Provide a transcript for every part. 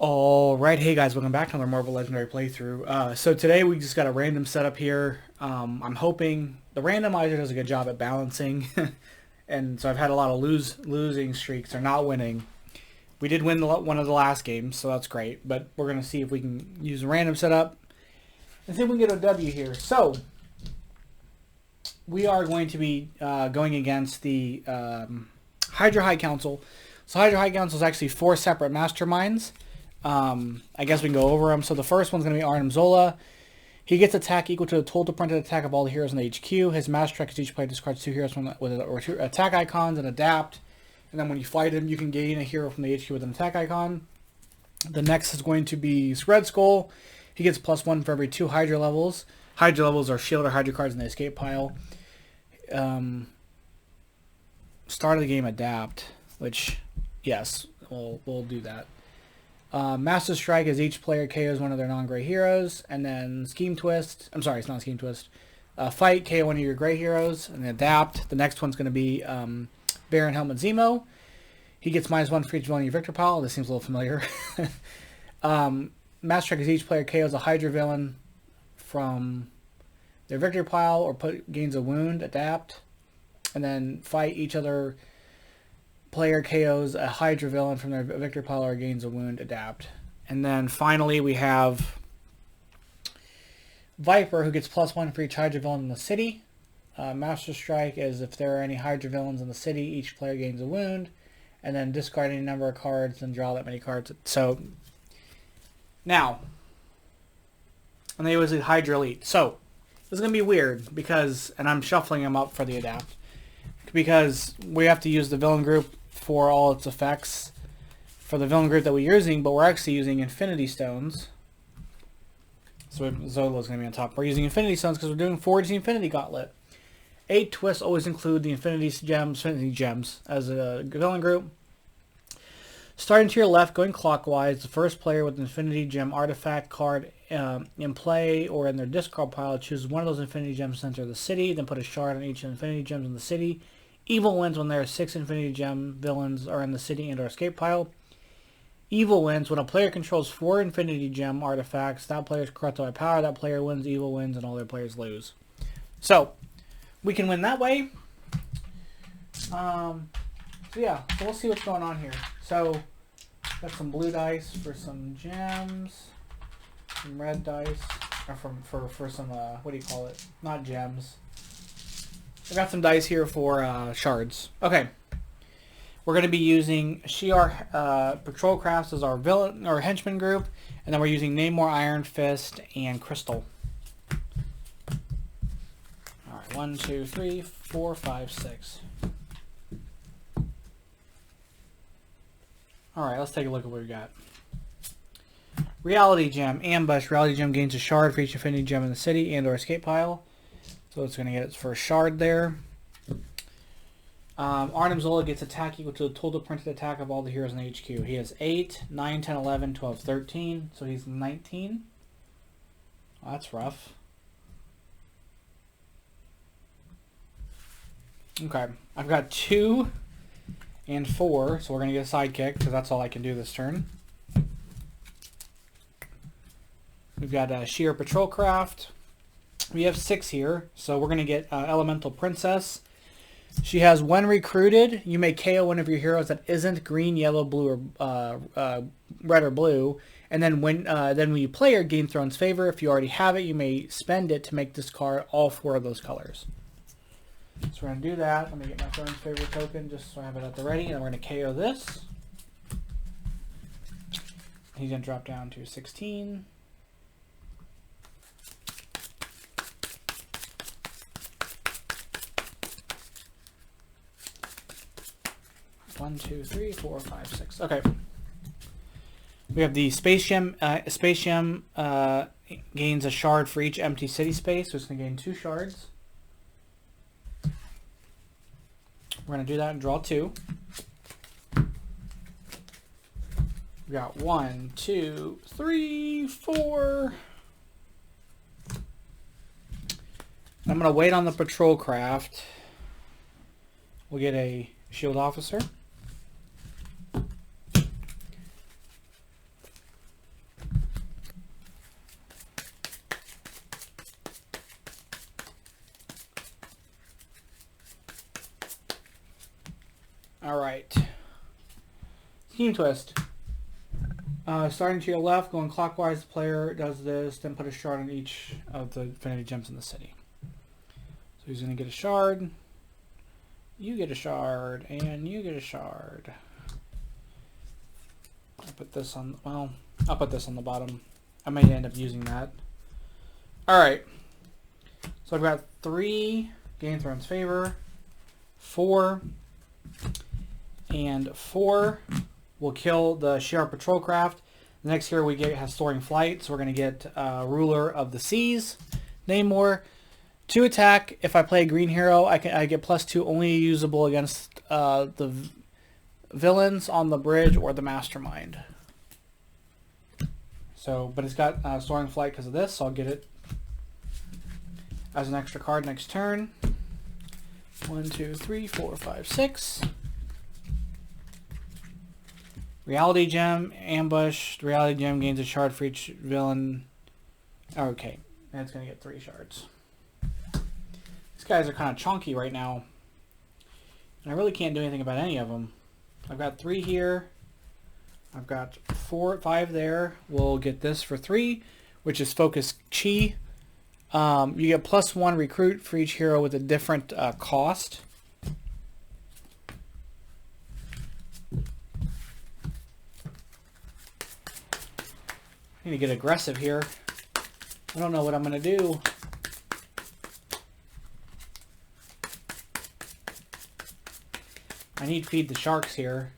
Alright, hey guys, welcome back to another Marvel Legendary playthrough. So today we just got a random setup here. I'm hoping the randomizer does a good job at balancing. And so I've had a lot of losing streaks, or not winning. We did win one of the last games, so that's great. But we're going to see if we can use a random setup and see if we can get a W here. So, we are going to be going against the Hydra High Council. So Hydra High Council is actually 4 separate masterminds. I guess we can go over them. So the first one's going to be Arnim Zola. He gets attack equal to the total printed attack of all the heroes in the HQ. His master track is each player discards 2 heroes with 2 attack icons and adapt. And then when you fight him, you can gain a hero from the HQ with an attack icon. The next is going to be Red Skull. He gets +1 for every 2 Hydra levels. Hydra levels are shield or Hydra cards in the escape pile. Start of the game adapt, which, yes, we'll do that. Master Strike is each player KOs one of their non-gray heroes, and then Scheme Twist. I'm sorry, it's not Scheme Twist. Fight, KO one of your gray heroes, and then Adapt. The next one's going to be Baron Helmet Zemo. He gets -1 for each villain in your victor pile. This seems a little familiar. Master Strike is each player KOs a Hydra villain from their victory pile or gains a wound. Adapt, and then Fight, each other player KOs a Hydra villain from their victory pile or gains a wound. Adapt. And then finally we have Viper, who gets +1 for each Hydra villain in the city. Master Strike is if there are any Hydra villains in the city, each player gains a wound. And then discard any number of cards and draw that many cards. So, now, and they was a Hydra Elite. So, this is going to be weird because, and I'm shuffling them up for the Adapt, because we have to use the villain group for all its effects for the villain group that we're using, but we're actually using Infinity Stones. So Zola's going to be on top. We're using Infinity Stones because we're doing Forge the Infinity Gauntlet. 8 twists always include the Infinity Gems as a villain group. Starting to your left, going clockwise, the first player with an Infinity Gem artifact card in play or in their discard pile chooses one of those Infinity Gems to enter the city, then put a shard on each Infinity Gems in the city. Evil wins when there are 6 Infinity Gem villains are in the city and or escape pile. Evil wins when a player controls 4 Infinity Gem artifacts. That player is corrupted by power. That player wins, evil wins, and all their players lose. So, we can win that way. So we'll see what's going on here. So, got some blue dice for some gems, some red dice, or for some, what do you call it? Not gems. I got some dice here for shards. Okay. We're going to be using Shi'ar Patrol Crafts as our villain or henchman group, and then we're using Namor, Iron Fist, and Crystal. Alright, 1, 2, 3, 4, 5, 6. Alright, let's take a look at what we got. Reality Gem, Ambush. Reality Gem gains a shard for each Infinity Gem in the city and or escape pile. So it's going to get its first shard there. Arnim Zola gets attack equal to the total printed attack of all the heroes in the HQ. He has 8, 9, 10, 11, 12, 13. So he's 19. Oh, that's rough. Okay. I've got 2 and 4. So we're going to get a sidekick because that's all I can do this turn. We've got Shi'ar Patrol Craft. We have 6 here. So we're going to get Elemental Princess. She has, when recruited, you may KO one of your heroes that isn't green, yellow, blue, or red or blue. And then when you play her, gain Throne's favor. If you already have it, you may spend it to make discard all 4 of those colors. So we're going to do that. Let me get my Throne's favor token just so I have it at the ready. And then we're going to KO this. He's going to drop down to 16. One, 2, 3, 4, 5, 6. Okay. We have the Space Gem. Space Gem gains a shard for each empty city space, so it's going to gain 2 shards. We're going to do that and draw 2. We got 1, 2, 3, 4. I'm going to wait on the Patrol Craft. We'll get a Shield Officer. Alright. Scheme twist. Starting to your left, going clockwise, the player does this, then put a shard on each of the infinity gems in the city. So he's going to get a shard, you get a shard, and you get a shard. I'll put this on, well, I'll put this on the bottom. I may end up using that. Alright. So I've got 3 Game of Thrones favor, 4, and 4 will kill the Shi'ar Patrolcraft. The next hero we get has Soaring Flight, so we're going to get Ruler of the Seas, Namor. 2 attack. If I play a green hero, I get +2, only usable against the villains on the bridge or the mastermind. So, but it's got Soaring Flight because of this, so I'll get it as an extra card next turn. 1, 2, 3, 4, 5, 6. Reality Gem, Ambush. The Reality Gem gains a shard for each villain. Okay, that's going to get 3 shards. These guys are kind of chunky right now. And I really can't do anything about any of them. I've got 3 here. I've got 4, 5 there. We'll get this for 3, which is Focus Chi. You get +1 recruit for each hero with a different cost. I need to get aggressive here. I don't know what I'm going to do. I need to feed the sharks here.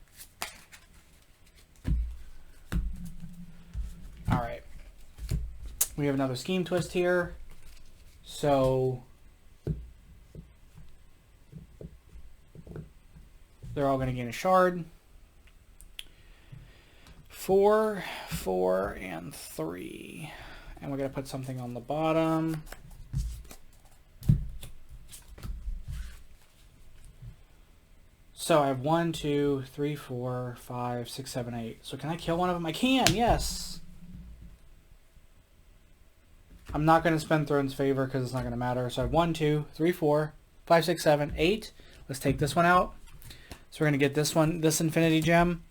Alright. We have another scheme twist here. So they're all going to gain a shard. 4, 4, and 3. And we're going to put something on the bottom. So I have 1, 2, 3, 4, 5, 6, 7, 8. So can I kill one of them? I can, yes. I'm not going to spend Throne's Favor because it's not going to matter. So I have 1, 2, 3, 4, 5, 6, 7, 8. Let's take this one out. So we're going to get this one, this Infinity Gem.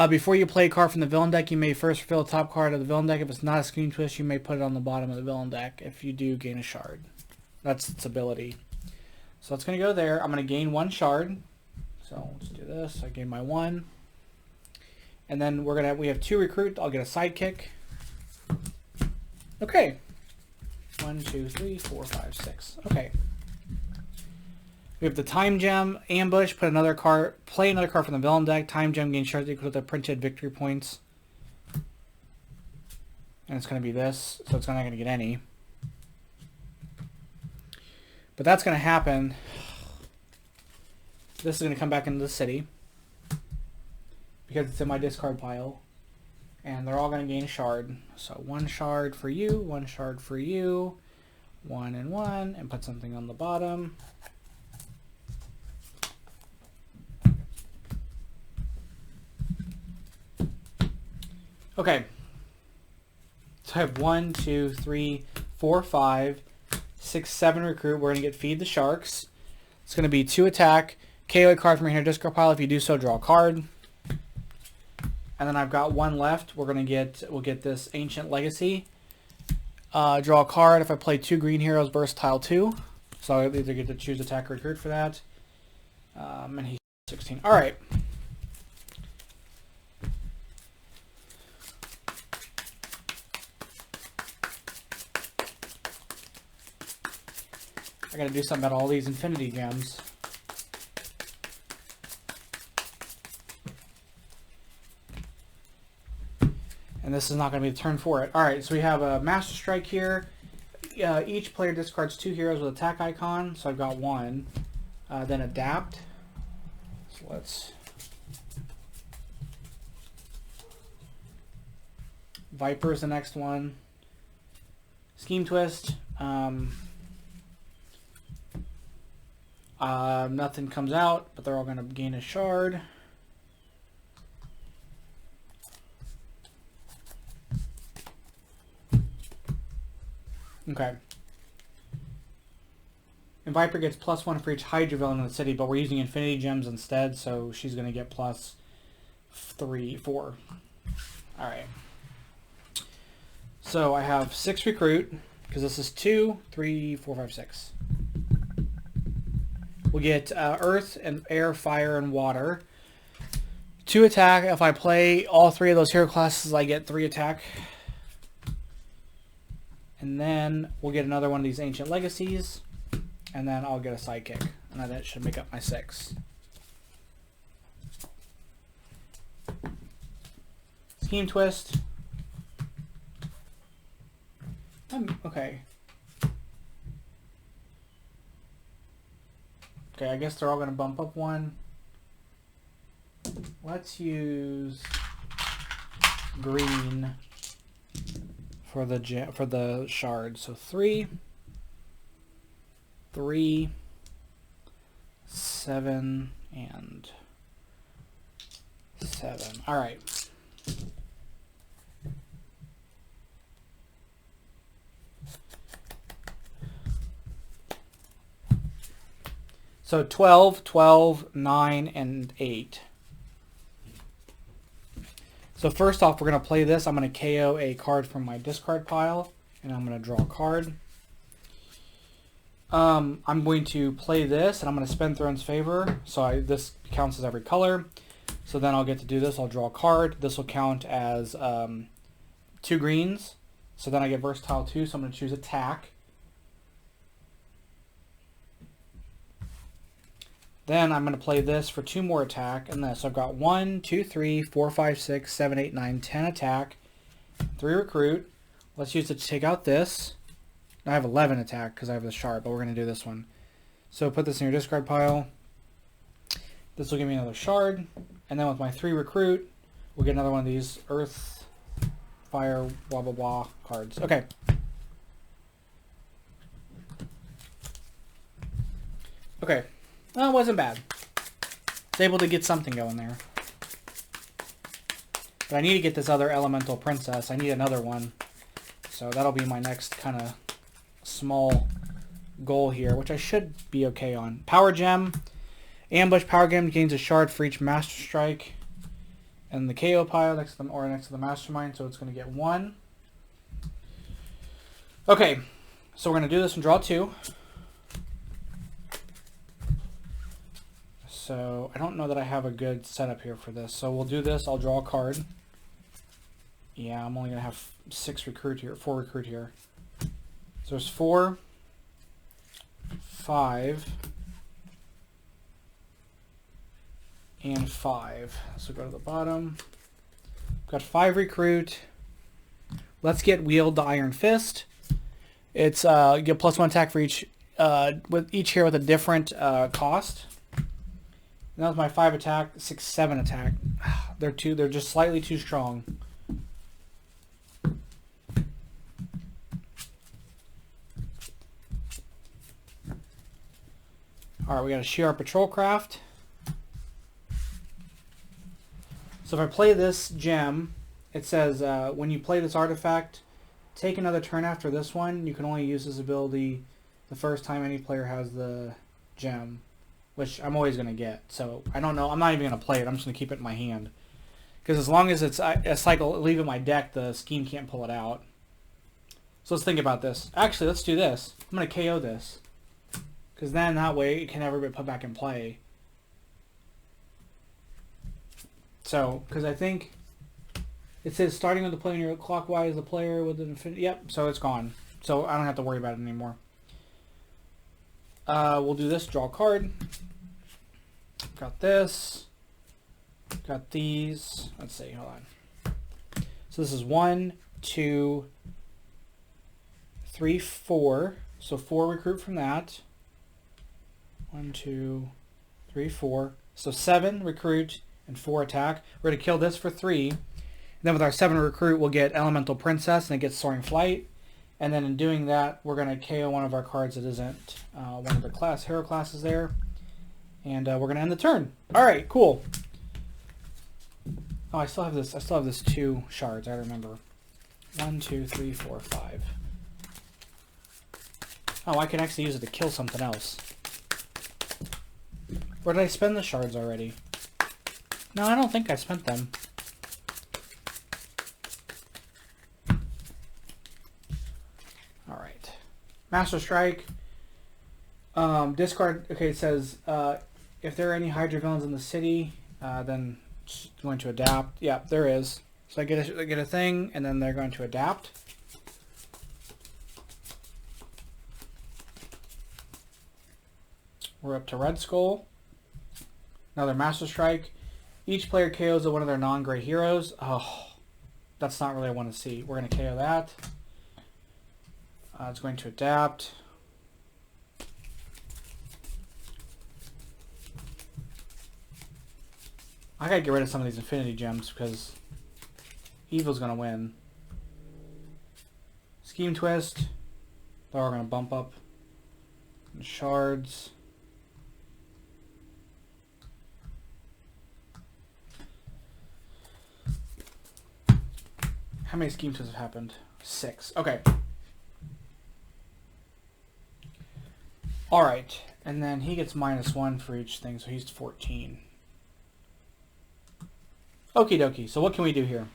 Before you play a card from the villain deck, you may first reveal the top card of the villain deck. If it's not a scheme twist, you may put it on the bottom of the villain deck. If you do, gain a shard. That's its ability. So it's going to go there. I'm going to gain 1 shard. So let's do this. I gain my 1. And then we have 2 recruit. I'll get a sidekick. Okay. 1, 2, 3, 4, 5, 6. Okay. We have the Time Gem, Ambush, play another card from the villain deck. Time Gem gains shards equal to the printed victory points. And it's going to be this, so it's not going to get any. But that's going to happen. This is going to come back into the city. Because it's in my discard pile. And they're all going to gain a shard. So 1 shard for you, 1 shard for you, 1 and 1, and put something on the bottom. Okay, so I have 1, 2, 3, 4, 5, 6, 7 recruit. We're going to get Feed the Sharks. It's going to be 2 attack. KO a card from your discard pile. If you do so, draw a card. And then I've got 1 left. We'll get this Ancient Legacy. Draw a card. If I play 2 green heroes, versatile 2. So I either get to choose attack or recruit for that. And he's 16. All right. I gotta do something about all these Infinity Gems. And this is not gonna be the turn for it. Alright, so we have a Master Strike here. Each player discards 2 heroes with attack icon. So I've got 1. Then Adapt. So let's... Viper is the next one. Scheme Twist. Nothing comes out, but they're all going to gain a shard. Okay. And Viper gets +1 for each Hydra villain in the city, but we're using Infinity Gems instead, so she's going to get +4. Alright. So I have 6 recruit, because this is 2, 3, 4, 5, 6. We'll get Earth and Air, Fire, and Water. 2 attack. If I play all 3 of those hero classes, I get 3 attack. And then we'll get another one of these Ancient Legacies. And then I'll get a Sidekick. And that should make up my 6. Scheme Twist. Okay. Okay, I guess they're all going to bump up 1. Let's use green for the shard. So 3, 3, 7, and 7. All right. So 12, 12, 9, and 8. So first off, we're going to play this. I'm going to KO a card from my discard pile, and I'm going to draw a card. I'm going to play this, and I'm going to spend Throne's Favor. So this counts as every color. So then I'll get to do this. I'll draw a card. This will count as 2 greens. So then I get Versatile 2, so I'm going to choose Attack. Then I'm going to play this for 2 more attack, and this. So I've got 1, 2, 3, 4, 5, 6, 7, 8, 9, 10 attack, 3 recruit. Let's use it to take out this. I have 11 attack because I have the shard, but we're going to do this one. So put this in your discard pile. This will give me another shard, and then with my 3 recruit, we'll get another one of these Earth, Fire, blah blah blah cards. Okay. Okay. Well, it wasn't bad. I was able to get something going there. But I need to get this other Elemental Princess. I need another one. So that'll be my next kind of small goal here, which I should be okay on. Power Gem. Ambush Power Gem gains a shard for each Master Strike. And the KO pile next to the Mastermind, so it's going to get 1. Okay, so we're going to do this and draw 2. So I don't know that I have a good setup here for this. So we'll do this. I'll draw a card. Yeah, I'm only going to have 4 recruit here. So there's 4, 5, and 5. So go to the bottom. Got 5 recruit. Let's get Wield the Iron Fist. It's you get +1 attack for each with each hero with a different cost. And that was my 5 attack, 6, 7 attack. They're just slightly too strong. Alright, we got a Shi'ar Patrolcraft. So if I play this gem, it says when you play this artifact, take another turn after this one. You can only use this ability the first time any player has the gem, which I'm always going to get. So I don't know. I'm not even going to play it. I'm just going to keep it in my hand. Because as long as it's a cycle, leave it in my deck, the scheme can't pull it out. So let's think about this. Actually, let's do this. I'm going to KO this. Because then that way it can never be put back in play. So, because I think it says starting with the player clockwise, the player with an infinity. Yep, so it's gone. So I don't have to worry about it anymore. We'll do this, draw a card. Got this. Got these. Let's see, hold on. So this is 1, 2, 3, 4. So 4 recruit from that. 1, 2, 3, 4. So 7 recruit and 4 attack. We're going to kill this for 3. And then with our 7 recruit, we'll get Elemental Princess, and it gets Soaring Flight. And then in doing that, we're going to KO one of our cards that isn't one of the hero classes there. And we're going to end the turn. All right, cool. Oh, I still have this 2 shards. I remember. 1, 2, 3, 4, 5. Oh, I can actually use it to kill something else. Or did I spend the shards already? No, I don't think I spent them. Alright. Master Strike. Discard. Okay, it says if there are any Hydra villains in the city, then it's going to adapt. Yeah, there is. So I get a thing, and then they're going to adapt. We're up to Red Skull. Another Master Strike. Each player KOs one of their non-gray heroes. Oh, that's not really what I want to see. We're going to KO that. It's going to adapt. I gotta get rid of some of these Infinity Gems because Evil's gonna win. Scheme Twist. They're all gonna bump up. And shards. How many Scheme Twists have happened? 6. Okay. Alright. And then he gets -1 for each thing, so he's 14. Okie dokie. So what can we do here?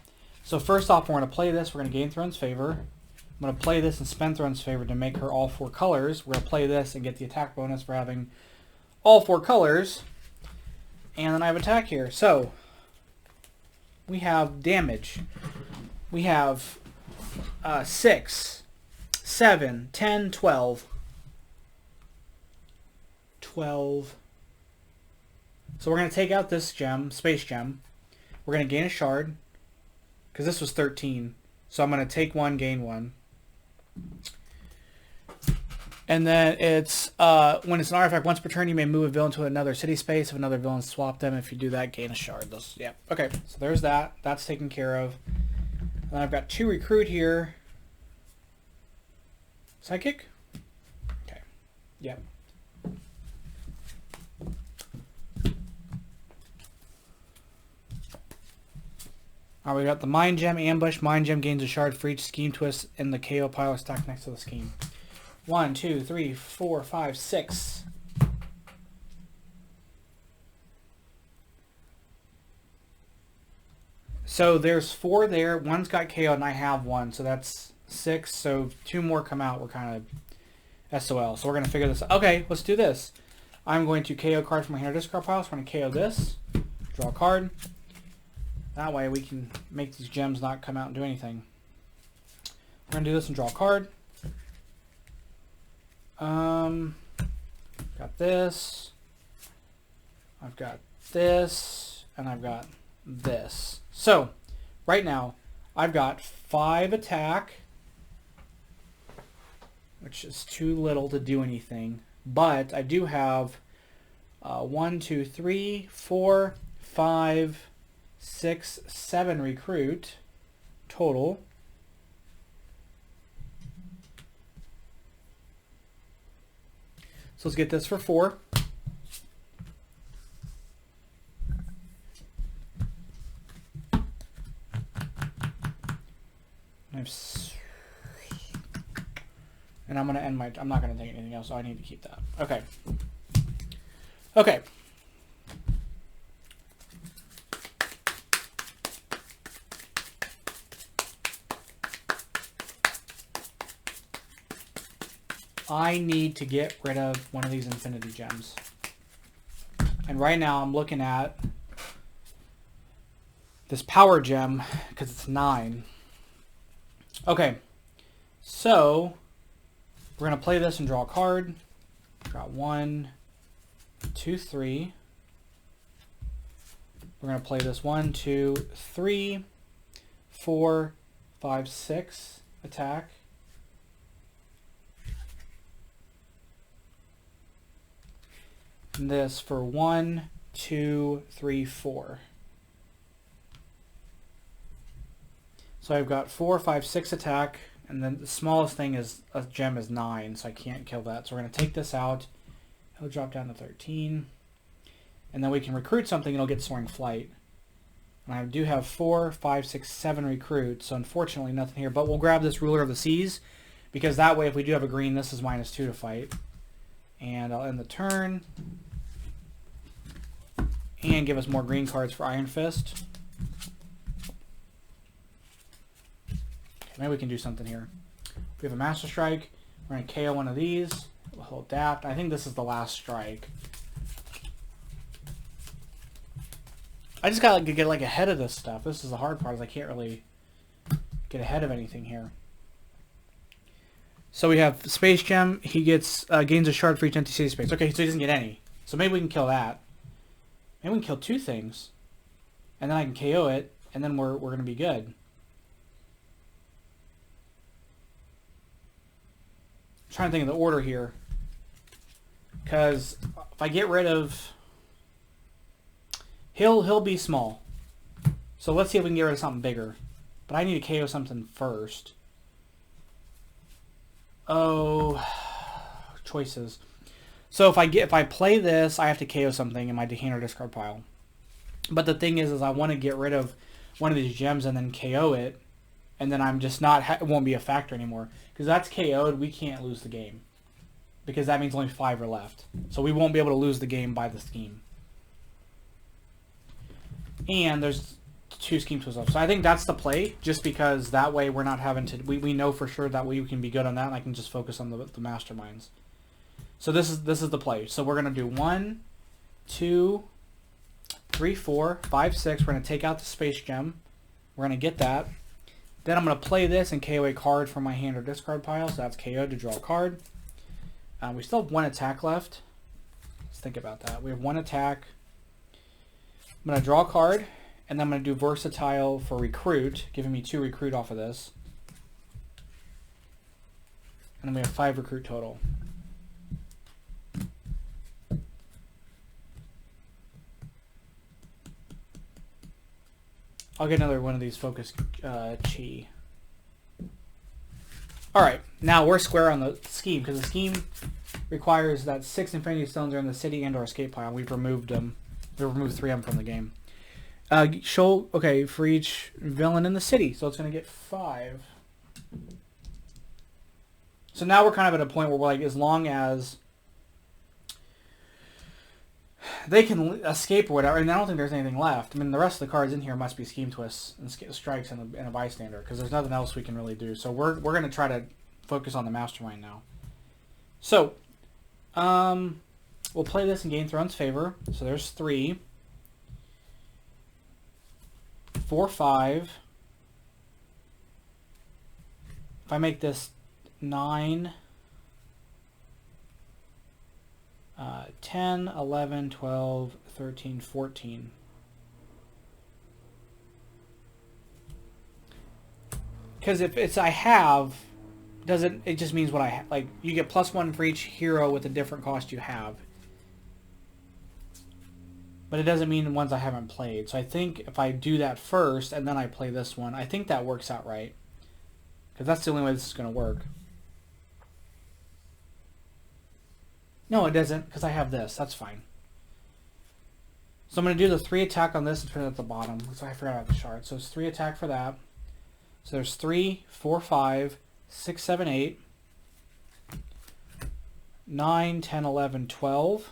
So first off, we're going to play this. We're going to gain Throne's favor. I'm going to play this and spend Throne's favor to make her all 4 colors. We're going to play this and get the attack bonus for having all 4 colors. And then I have attack here. So we have damage. We have 6, 7, 10, 12. 12. So we're going to take out this gem, Space Gem. We're going to gain a shard, because this was 13. So I'm going to take 1, gain 1. And then it's, when it's an artifact, once per turn you may move a villain to another city space. If another villain swap them, if you do that, gain a shard. Those, yeah. Okay, so there's that. That's taken care of. And then I've got 2 recruit here. Psychic? Okay. Yep. Alright, we got the Mind Gem Ambush. Mind Gem gains a shard for each Scheme Twist in the KO pile stacked next to the scheme. 1, 2, 3, 4, 5, 6. So there's 4 there. One's got KO and I have 1, so that's 6. So 2 more come out. We're kind of SOL. So we're going to figure this out. Okay, let's do this. I'm going to KO card from my hand or discard pile. So we're going to KO this. Draw a card. That way we can make these gems not come out and do anything. We're going to do this and draw a card. Got this. I've got this. And I've got this. So, right now, I've got 5 attack. Which is too little to do anything. But I do have 1, 2, 3, 4, 5... 6, 7 recruit total. So let's get this for 4. And I'm going to end my... I'm not going to take anything else, so I need to keep that. Okay. Okay. I need to get rid of one of these Infinity Gems. And right now I'm looking at this Power Gem because it's 9. Okay, so we're going to play this and draw a card. Draw 1, 2, 3. We're going to play this 1, 2, 3, 4, 5, 6. Attack. This for 1, 2, 3, 4. So I've got 4, 5, 6 attack, and then the smallest thing is a gem is 9, so I can't kill that. So we're going to take this out. It'll drop down to 13. And then we can recruit something, and it'll get Soaring Flight. And I do have 4, 5, 6, 7 recruits, so unfortunately nothing here. But we'll grab this Ruler of the Seas, Because that way, if we do have a green, this is -2 to fight. And I'll end the turn. And give us more green cards for Iron Fist. Okay, maybe we can do something here. We have a Master Strike. We're going to KO one of these. We'll adapt. I think this is the last strike. I just got to get like ahead of this stuff. This is the hard part, is I can't really get ahead of anything here. So we have Space Gem. He gets gains a shard for each empty city space. Okay, so he doesn't get any. So maybe we can kill that. Maybe we can kill 2 things. And then I can KO it, and then we're going to be good. I'm trying to think of the order here. Because if I get rid of... He'll be small. So let's see if we can get rid of something bigger. But I need to KO something first. Oh, choices. So if I play this, I have to KO something in my hand or discard pile. But the thing is I want to get rid of one of these gems and then KO it, and then I'm just not, it won't be a factor anymore. Because that's KO'd, we can't lose the game. Because that means only 5 are left. So we won't be able to lose the game by the scheme. And there's 2 scheme tools left. So I think that's the play, just because that way we're not having to, we know for sure that we can be good on that, and I can just focus on the masterminds. So this is the play. So we're going to do 1, 2, 3, 4, 5, 6. We're going to take out the Space Gem. We're going to get that. Then I'm going to play this and KO a card from my hand or discard pile. So that's KO to draw a card. We still have 1 attack left. Let's think about that. We have 1 attack. I'm going to draw a card. And then I'm going to do Versatile for Recruit, giving me 2 Recruit off of this. And then we have 5 Recruit total. I'll get another one of these Focus Chi. Alright, now we're square on the scheme, because the scheme requires that 6 Infinity Stones are in the city and or escape pile. We've removed them. We removed 3 of them from the game. Okay, for each villain in the city. So it's going to get 5. So now we're kind of at a point where we're like, as long as they can escape or whatever, and I don't think there's anything left. I mean, the rest of the cards in here must be Scheme Twists and Strikes and a Bystander, because there's nothing else we can really do. So we're going to try to focus on the Mastermind now. So, we'll play this in Game Throne's favor. So there's 3. 4, 5. If I make this 9... 10, 11, 12, 13, 14. Because if it's I have, doesn't it just means what I have? Like, you get +1 for each hero with a different cost you have. But it doesn't mean the ones I haven't played. So I think if I do that first and then I play this one, I think that works out right. Because that's the only way this is going to work. No, it doesn't, because I have this. That's fine. So I'm going to do the 3 attack on this and put it at the bottom. So I forgot about the shard. So it's 3 attack for that. So there's 3, 4, 5, 6, 7, 8, 9, 10, 11, 12.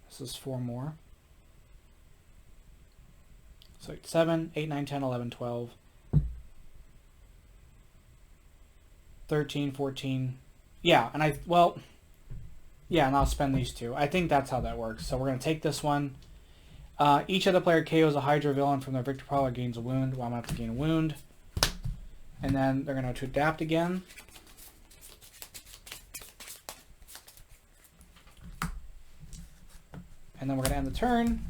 This is 4 more. So 7, 8, 9, 10, 11, 12, 13, 14... Yeah, and and I'll spend these 2. I think that's how that works. So we're going to take this one. Each other player KOs a Hydra villain from their victor pile or gains a wound. Well, I'm going to have to gain a wound. And then they're going to adapt again. And then we're going to end the turn.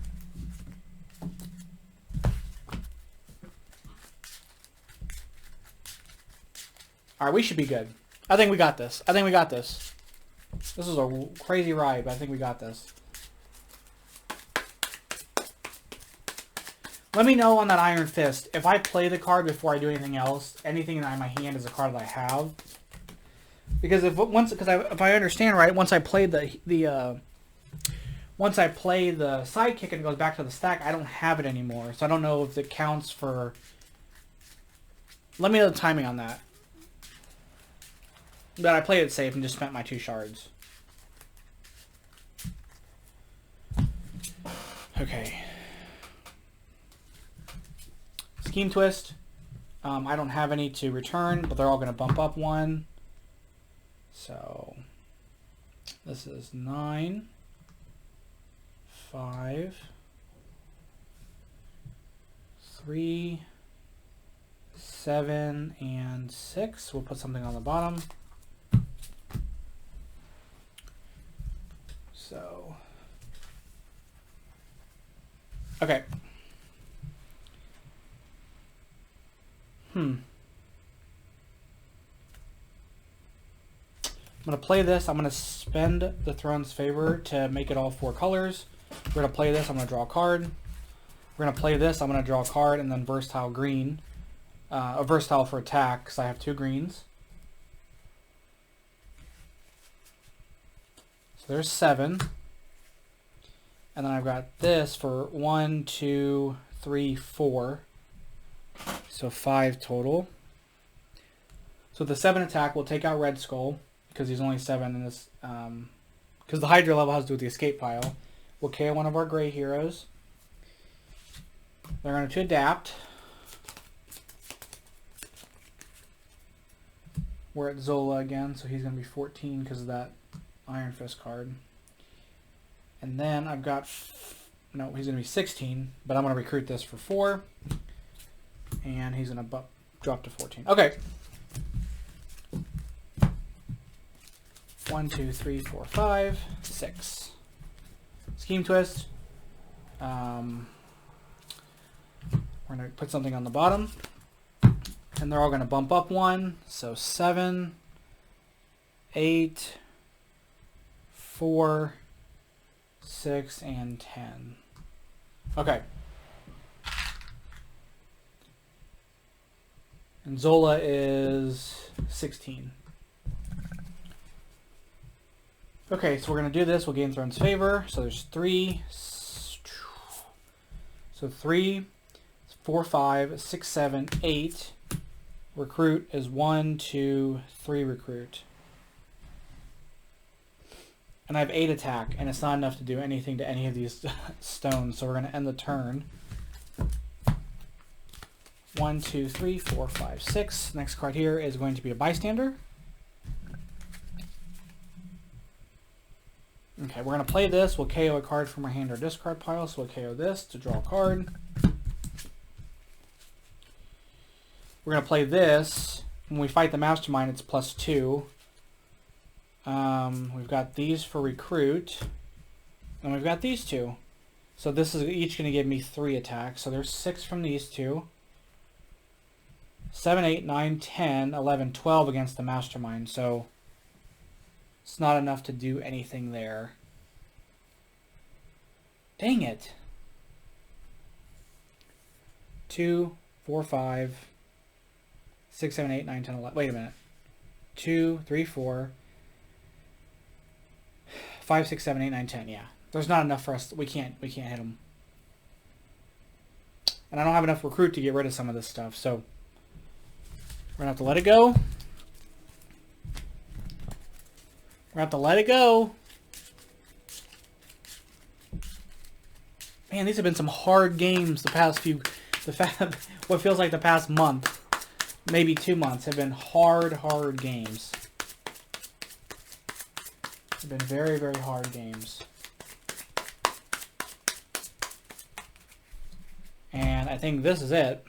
Alright, we should be good. I think we got this. I think we got this. This is a crazy ride, but I think we got this. Let me know on that Iron Fist. If I play the card before I do anything else, anything in my hand is a card that I have. Because if I understand right, once I play the sidekick and it goes back to the stack, I don't have it anymore. So I don't know if it counts for Let me know the timing on that. But I played it safe and just spent my 2 shards. Okay. Scheme Twist. I don't have any to return, but they're all going to bump up 1. So this is 9, 5, 3, 7, and 6. We'll put something on the bottom. So, okay. I'm going to play this. I'm going to spend the Throne's Favor to make it all 4 colors. We're going to play this. I'm going to draw a card. We're going to play this. I'm going to draw a card and then versatile green. A versatile for attack because I have 2 greens. So there's 7. And then I've got this for 1, 2, 3, 4. So 5 total. So the 7 attack will take out Red Skull because he's only 7 in this. Because the Hydra level has to do with the escape pile. We'll KO one of our gray heroes. They're going to adapt. We're at Zola again, so he's going to be 14 because of that Iron Fist card. And then I've got, no, he's going to be 16, but I'm going to recruit this for 4. And he's going to drop to 14. Okay. 1, 2, 3, 4, 5, 6. Scheme Twist. We're going to put something on the bottom. And they're all going to bump up 1. So 7, 8, 4, 6, and 10. Okay. And Zola is 16. Okay, so we're going to do this. We'll gain Throne's Favor. So there's 3. So 3, 4, 5, 6, 7, 8. Recruit is 1, 2, 3 recruit. And I have 8 attack, and it's not enough to do anything to any of these stones. So we're going to end the turn. 1, 2, 3, 4, 5, 6. Next card here is going to be a bystander. Okay, we're going to play this. We'll KO a card from our hand or discard pile. So we'll KO this to draw a card. We're going to play this. When we fight the Mastermind, it's +2. We've got these for recruit. And we've got these 2. So this is each going to give me 3 attacks. So there's 6 from these 2. 7, 8, 9, 10, 11, 12 against the Mastermind. So it's not enough to do anything there. Dang it. 2, 4, 5, 6, 7, 8, 9, 10, 11. Wait a minute. 2, 3, 4, 5, 6, 7, 8, 9, 10. Yeah. There's not enough for us. We can't hit them. And I don't have enough recruit to get rid of some of this stuff. So we're going to have to let it go. We're going to have to let it go. Man, these have been some hard games the past few... what feels like the past month. Maybe 2 months have been hard games. Have been very, very hard games. And I think this is it.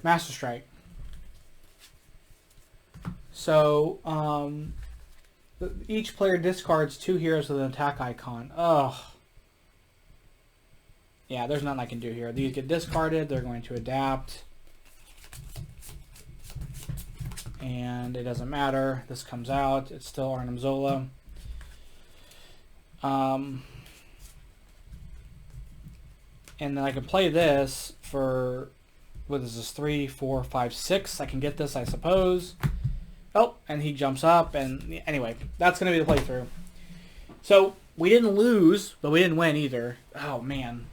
Master Strike. So, each player discards 2 heroes with an attack icon. Ugh. Yeah, there's nothing I can do here. These get discarded. They're going to adapt. And it doesn't matter. This comes out. It's still Arnim Zola. And then I can play this for, what is this, 3, 4, 5, 6. I can get this, I suppose. Oh, and he jumps up. And anyway, that's going to be the playthrough. So we didn't lose, but we didn't win either. Oh, man.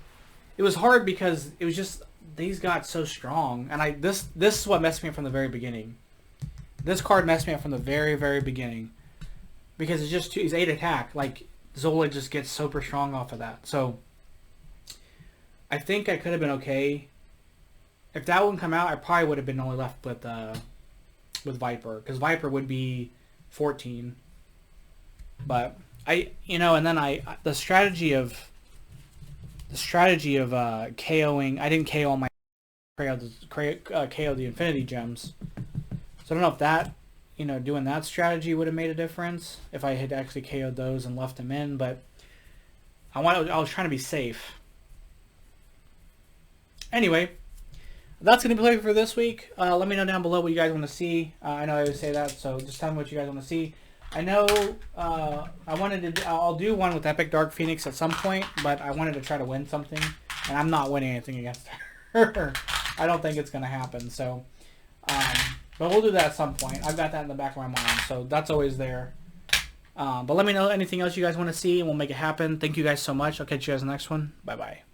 It was hard because it was just these got so strong, and this is what messed me up from the very beginning. This card messed me up from the very, very beginning because it's just he's 8 attack. Like Zola just gets super strong off of that. So I think I could have been okay. If that wouldn't come out, I probably would have been only left with Viper, because Viper would be 14. But and then the strategy of KOing. I didn't KO all my KO the Infinity Gems. So I don't know if that, doing that strategy would have made a difference if I had actually KO'd those and left them in. But I was trying to be safe. Anyway, that's going to be it for this week. Let me know down below what you guys want to see. I know I always say that, so just tell me what you guys want to see. I know I'll do one with Epic Dark Phoenix at some point, but I wanted to try to win something, and I'm not winning anything against her. I don't think it's going to happen. So, but we'll do that at some point. I've got that in the back of my mind, so that's always there. But let me know anything else you guys want to see, and we'll make it happen. Thank you guys so much. I'll catch you guys in the next one. Bye-bye.